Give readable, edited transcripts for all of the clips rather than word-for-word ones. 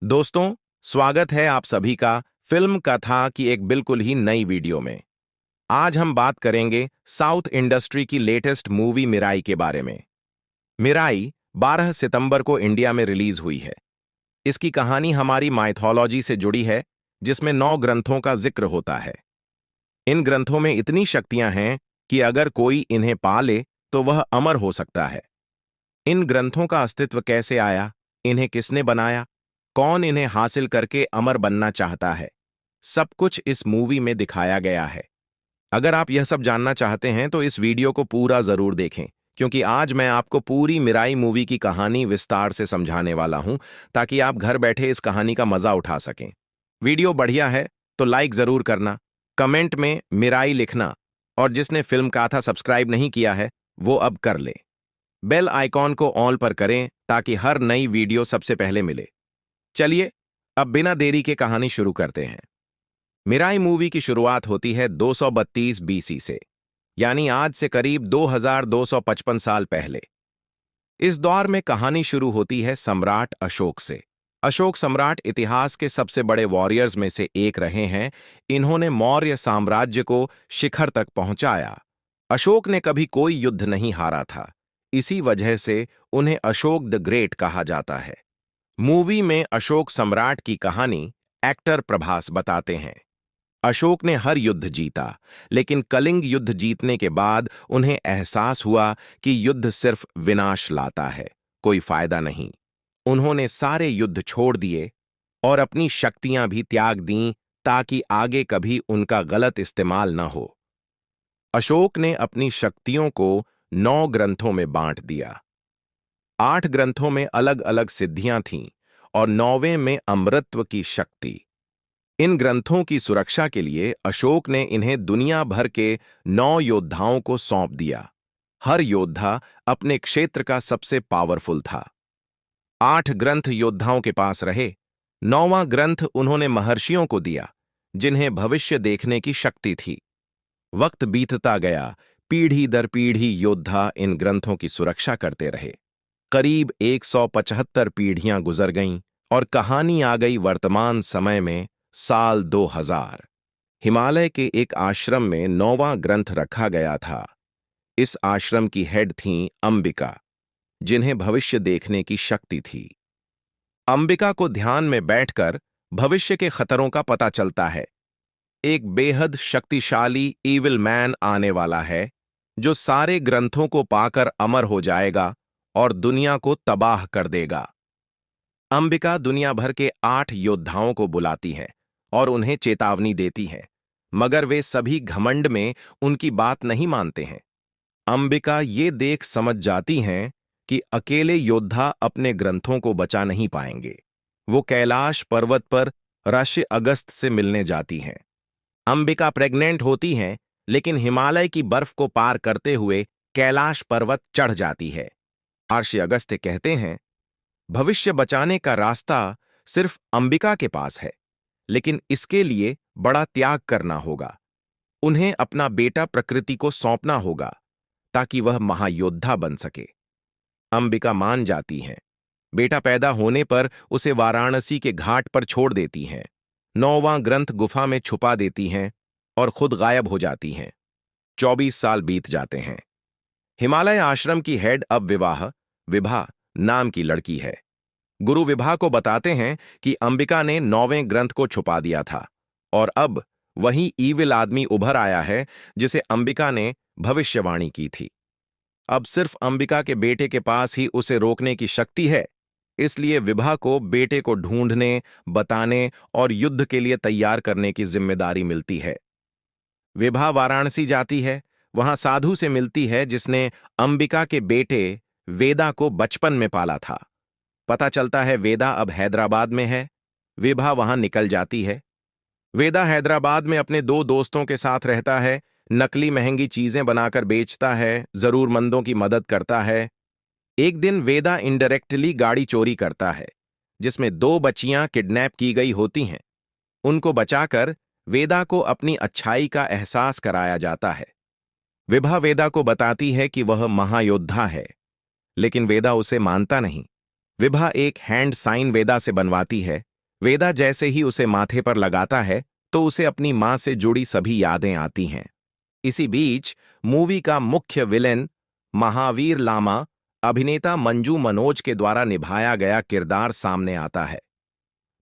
दोस्तों, स्वागत है आप सभी का फिल्म कथा की एक बिल्कुल ही नई वीडियो में। आज हम बात करेंगे साउथ इंडस्ट्री की लेटेस्ट मूवी मिराई के बारे में। मिराई 12 सितंबर को इंडिया में रिलीज हुई है। इसकी कहानी हमारी माइथोलॉजी से जुड़ी है, जिसमें 9 ग्रंथों का जिक्र होता है। इन ग्रंथों में इतनी शक्तियां हैं कि अगर कोई इन्हें पा ले तो वह अमर हो सकता है। इन ग्रंथों का अस्तित्व कैसे आया, इन्हें किसने बनाया, कौन इन्हें हासिल करके अमर बनना चाहता है, सब कुछ इस मूवी में दिखाया गया है। अगर आप यह सब जानना चाहते हैं तो इस वीडियो को पूरा जरूर देखें, क्योंकि आज मैं आपको पूरी मिराई मूवी की कहानी विस्तार से समझाने वाला हूं, ताकि आप घर बैठे इस कहानी का मजा उठा सकें। वीडियो बढ़िया है तो लाइक जरूर करना, कमेंट में मिराई लिखना, और जिसने फिल्म कथा सब्सक्राइब नहीं किया है वो अब कर ले। बेल आइकॉन को ऑल पर करें ताकि हर नई वीडियो सबसे पहले मिले। चलिए अब बिना देरी के कहानी शुरू करते हैं। मिराई मूवी की शुरुआत होती है 232 बीसी से, यानी आज से करीब 2255 साल पहले। इस दौर में कहानी शुरू होती है सम्राट अशोक से। अशोक सम्राट इतिहास के सबसे बड़े वॉरियर्स में से एक रहे हैं। इन्होंने मौर्य साम्राज्य को शिखर तक पहुंचाया। अशोक ने कभी कोई युद्ध नहीं हारा था, इसी वजह से उन्हें अशोक द ग्रेट कहा जाता है। मूवी में अशोक सम्राट की कहानी एक्टर प्रभास बताते हैं। अशोक ने हर युद्ध जीता, लेकिन कलिंग युद्ध जीतने के बाद उन्हें एहसास हुआ कि युद्ध सिर्फ विनाश लाता है, कोई फायदा नहीं। उन्होंने सारे युद्ध छोड़ दिए और अपनी शक्तियां भी त्याग दीं, ताकि आगे कभी उनका गलत इस्तेमाल न हो। अशोक ने अपनी शक्तियों को 9 ग्रंथों में बांट दिया। 8 ग्रंथों में अलग अलग सिद्धियां थीं और 9वें में अमृतत्व की शक्ति। इन ग्रंथों की सुरक्षा के लिए अशोक ने इन्हें दुनिया भर के 9 योद्धाओं को सौंप दिया। हर योद्धा अपने क्षेत्र का सबसे पावरफुल था। 8 ग्रंथ योद्धाओं के पास रहे। 9वां ग्रंथ उन्होंने महर्षियों को दिया, जिन्हें भविष्य देखने की शक्ति थी। वक्त बीतता गया, पीढ़ी दर पीढ़ी योद्धा इन ग्रंथों की सुरक्षा करते रहे। करीब 175 पीढ़ियां गुजर गईं और कहानी आ गई वर्तमान समय में, साल 2000। हिमालय के एक आश्रम में 9वां ग्रंथ रखा गया था। इस आश्रम की हेड थीं अंबिका, जिन्हें भविष्य देखने की शक्ति थी। अंबिका को ध्यान में बैठकर भविष्य के खतरों का पता चलता है। एक बेहद शक्तिशाली इविल मैन आने वाला है, जो सारे ग्रंथों को पाकर अमर हो जाएगा और दुनिया को तबाह कर देगा। अंबिका दुनिया भर के 8 योद्धाओं को बुलाती है और उन्हें चेतावनी देती है, मगर वे सभी घमंड में उनकी बात नहीं मानते हैं। अंबिका ये देख समझ जाती हैं कि अकेले योद्धा अपने ग्रंथों को बचा नहीं पाएंगे। वो कैलाश पर्वत पर ऋषि अगस्त से मिलने जाती हैं। अंबिका प्रेग्नेंट होती हैं, लेकिन हिमालय की बर्फ को पार करते हुए कैलाश पर्वत चढ़ जाती है। ऋषि अगस्त्य कहते हैं, भविष्य बचाने का रास्ता सिर्फ अंबिका के पास है, लेकिन इसके लिए बड़ा त्याग करना होगा। उन्हें अपना बेटा प्रकृति को सौंपना होगा, ताकि वह महायोद्धा बन सके। अंबिका मान जाती हैं। बेटा पैदा होने पर उसे वाराणसी के घाट पर छोड़ देती हैं। 9वां ग्रंथ गुफा में छुपा देती हैं और खुद गायब हो जाती हैं। 24 साल बीत जाते हैं। हिमालय आश्रम की हेड अब विभा नाम की लड़की है। गुरु विभा को बताते हैं कि अंबिका ने 9वें ग्रंथ को छुपा दिया था और अब वही ईविल आदमी उभर आया है, जिसे अंबिका ने भविष्यवाणी की थी। अब सिर्फ अंबिका के बेटे के पास ही उसे रोकने की शक्ति है, इसलिए विभा को बेटे को ढूंढने, बताने और युद्ध के लिए तैयार करने की जिम्मेदारी मिलती है। विभा वाराणसी जाती है, वहां साधु से मिलती है जिसने अंबिका के बेटे वेदा को बचपन में पाला था। पता चलता है वेदा अब हैदराबाद में है। विभा वहां निकल जाती है। वेदा हैदराबाद में अपने 2 दोस्तों के साथ रहता है, नकली महंगी चीजें बनाकर बेचता है, जरूरतमंदों की मदद करता है। एक दिन वेदा इनडायरेक्टली गाड़ी चोरी करता है, जिसमें 2 बच्चियां किडनैप की गई होती हैं। उनको बचाकर वेदा को अपनी अच्छाई का एहसास कराया जाता है। विभा वेदा को बताती है कि वह महायोद्धा है, लेकिन वेदा उसे मानता नहीं। विभा एक हैंड साइन वेदा से बनवाती है, वेदा जैसे ही उसे माथे पर लगाता है तो उसे अपनी मां से जुड़ी सभी यादें आती हैं। इसी बीच मूवी का मुख्य विलेन महावीर लामा, अभिनेता मंजू मनोज के द्वारा निभाया गया किरदार सामने आता है।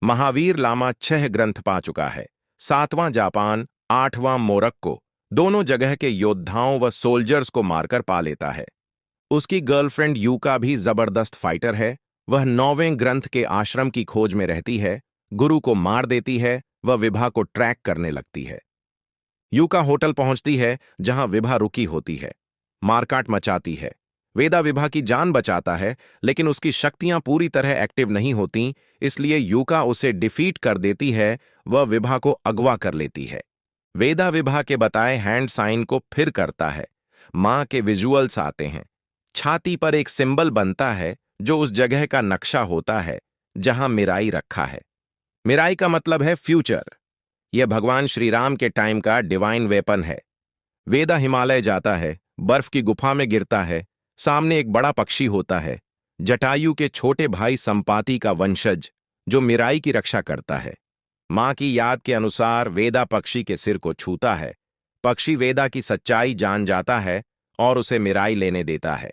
महावीर लामा 6 ग्रंथ पा चुका है। 7वां जापान, 8वां मोरक्को, दोनों जगह के योद्धाओं व सोल्जर्स को मारकर पा लेता है। उसकी गर्लफ्रेंड यूका भी जबरदस्त फाइटर है। वह 9वें ग्रंथ के आश्रम की खोज में रहती है, गुरु को मार देती है, वह विभा को ट्रैक करने लगती है। यूका होटल पहुंचती है जहां विभा रुकी होती है, मारकाट मचाती है। वेदा विभा की जान बचाता है, लेकिन उसकी शक्तियां पूरी तरह एक्टिव नहीं होती, इसलिए यूका उसे डिफीट कर देती है। वह विभा को अगवा कर लेती है। वेदा विभा के बताए हैंड साइन को फिर करता है। मां के विजुअल्स आते हैं। छाती पर एक सिंबल बनता है जो उस जगह का नक्शा होता है जहां मिराई रखा है। मिराई का मतलब है फ्यूचर। यह भगवान श्री राम के टाइम का डिवाइन वेपन है। वेदा हिमालय जाता है, बर्फ की गुफा में गिरता है। सामने एक बड़ा पक्षी होता है, जटायु के छोटे भाई संपाति का वंशज, जो मिराई की रक्षा करता है। मां की याद के अनुसार वेदा पक्षी के सिर को छूता है। पक्षी वेदा की सच्चाई जान जाता है और उसे मिराई लेने देता है।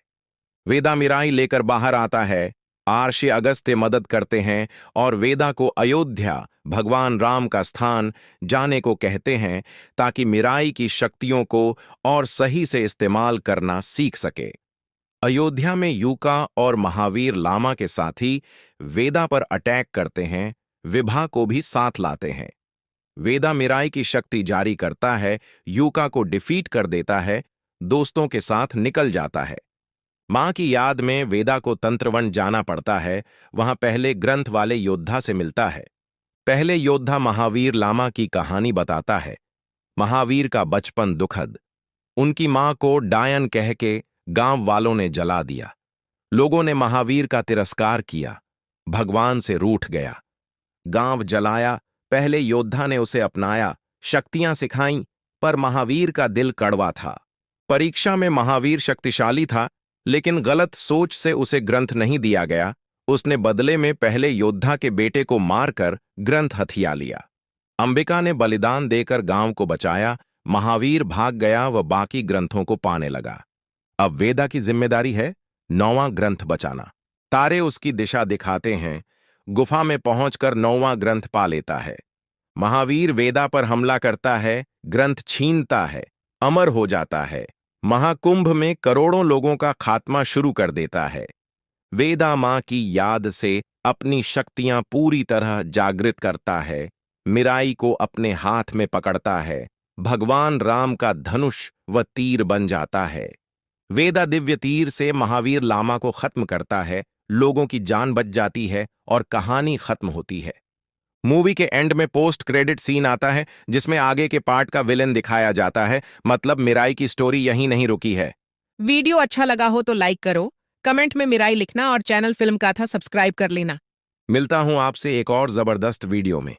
वेदा मिराई लेकर बाहर आता है। आर्षि अगस्त्य मदद करते हैं और वेदा को अयोध्या, भगवान राम का स्थान, जाने को कहते हैं ताकि मिराई की शक्तियों को और सही से इस्तेमाल करना सीख सके। अयोध्या में यूका और महावीर लामा के साथी वेदा पर अटैक करते हैं, विभा को भी साथ लाते हैं। वेदा मिराई की शक्ति जारी करता है, यूका को डिफीट कर देता है, दोस्तों के साथ निकल जाता है। मां की याद में वेदा को तंत्रवन जाना पड़ता है। वहां पहले ग्रंथ वाले योद्धा से मिलता है। पहले योद्धा महावीर लामा की कहानी बताता है। महावीर का बचपन दुखद। उनकी मां को डायन कह के गांव वालों ने जला दिया। लोगों ने महावीर का तिरस्कार किया, भगवान से रूठ गया। गांव जलाया। पहले योद्धा ने उसे अपनाया, शक्तियां सिखाईं, पर महावीर का दिल कड़वा था। परीक्षा में महावीर शक्तिशाली था, लेकिन गलत सोच से उसे ग्रंथ नहीं दिया गया। उसने बदले में पहले योद्धा के बेटे को मारकर ग्रंथ हथिया लिया। अंबिका ने बलिदान देकर गांव को बचाया। महावीर भाग गया व बाकी ग्रंथों को पाने लगा। अब वेदा की जिम्मेदारी है 9वां ग्रंथ बचाना। तारे उसकी दिशा दिखाते हैं। गुफा में पहुंचकर 9वां ग्रंथ पा लेता है। महावीर वेदा पर हमला करता है, ग्रंथ छीनता है, अमर हो जाता है। महाकुंभ में करोड़ों लोगों का खात्मा शुरू कर देता है। वेदा मां की याद से अपनी शक्तियां पूरी तरह जागृत करता है, मिराई को अपने हाथ में पकड़ता है, भगवान राम का धनुष व तीर बन जाता है। वेदा दिव्य तीर से महावीर लामा को खत्म करता है, लोगों की जान बच जाती है और कहानी खत्म होती है। मूवी के एंड में पोस्ट क्रेडिट सीन आता है जिसमें आगे के पार्ट का विलेन दिखाया जाता है। मतलब मिराई की स्टोरी यहीं नहीं रुकी है। वीडियो अच्छा लगा हो तो लाइक करो, कमेंट में मिराई लिखना और चैनल फिल्म कथा सब्सक्राइब कर लेना। मिलता हूं आपसे एक और जबरदस्त वीडियो में।